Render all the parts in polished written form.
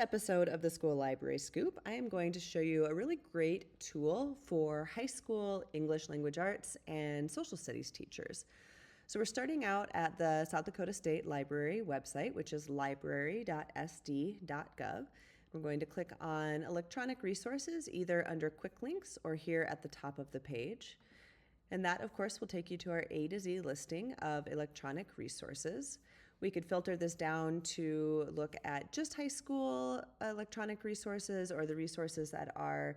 episode of the School Library Scoop, I am going to show you a really great tool for high school English language arts and social studies teachers. So we're starting out at the South Dakota State Library website, which is library.sd.gov. We're going to click on electronic resources, either under quick links or here at the top of the page. And that, of course, will take you to our A to Z listing of electronic resources. We could filter this down to look at just high school electronic resources or the resources that are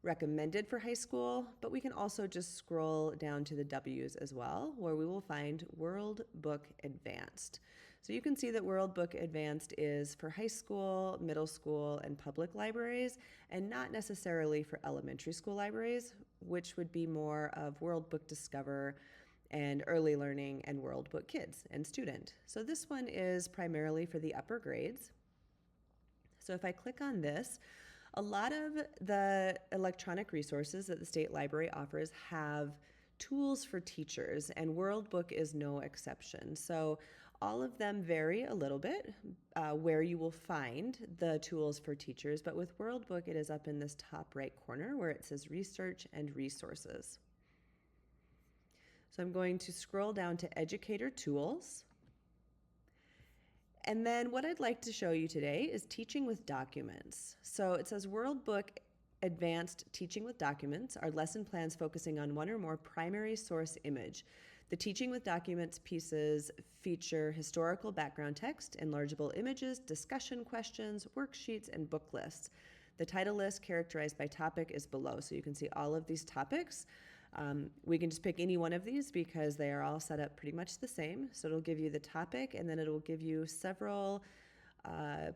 recommended for high school, but we can also just scroll down to the W's as well, where we will find World Book Advanced. So you can see that World Book Advanced is for high school, middle school, and public libraries, and not necessarily for elementary school libraries, which would be more of World Book Discover and Early Learning and World Book Kids and Student. So this one is primarily for the upper grades. So if I click on this, a lot of the electronic resources that the State Library offers have tools for teachers, and World Book is no exception. So all of them vary a little bit where you will find the tools for teachers, but with World Book it is up in this top right corner where it says Research and Resources. So I'm going to scroll down to Educator Tools. And then what I'd like to show you today is Teaching with Documents. So it says World Book Advanced Teaching with Documents are lesson plans focusing on one or more primary source image. The Teaching with Documents pieces feature historical background text, enlargeable images, discussion questions, worksheets, and book lists. The title list characterized by topic is below, so you can see all of these topics. We can just pick any one of these because they are all set up pretty much the same. So it'll give you the topic, and then it'll give you several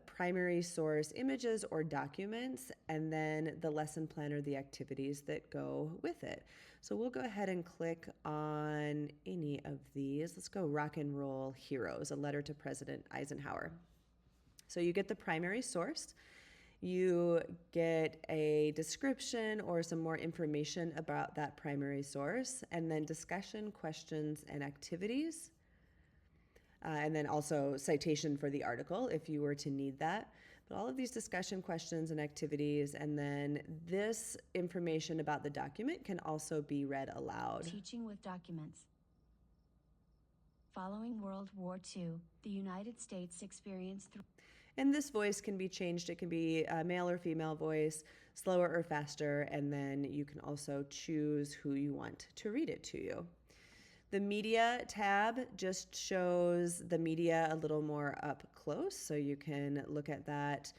primary source images or documents, and then the lesson plan or the activities that go with it. So we'll go ahead and click on any of these. Let's go Rock and Roll Heroes, a letter to President Eisenhower. So you get the primary source. You get a description or some more information about that primary source, and then discussion, questions, and activities. And then also citation for the article if you were to need that. But all of these discussion, questions, and activities, and then this information about the document can also be read aloud. Teaching with Documents. Following World War II, the United States experienced and this voice can be changed. It can be a male or female voice, slower or faster, and then you can also choose who you want to read it to you. The Media tab just shows the media a little more up close, so you can look at that.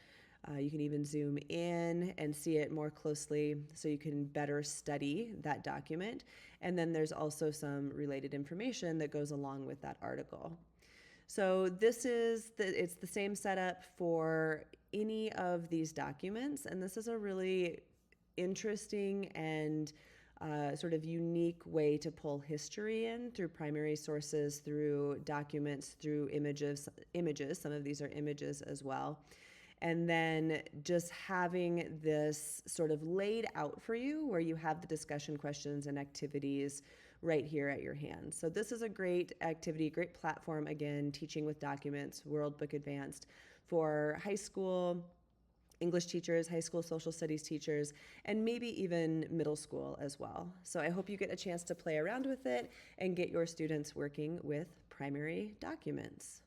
You can even zoom in and see it more closely so you can better study that document. And then there's also some related information that goes along with that article. So this is it's the same setup for any of these documents, and this is a really interesting and sort of unique way to pull history in through primary sources, through documents, through images. Some of these are images as well. And then just having this sort of laid out for you where you have the discussion questions and activities right here at your hand. So this is a great activity, great platform, again, Teaching with Documents, World Book Advanced for high school English teachers, high school social studies teachers, and maybe even middle school as well. So I hope you get a chance to play around with it and get your students working with primary documents.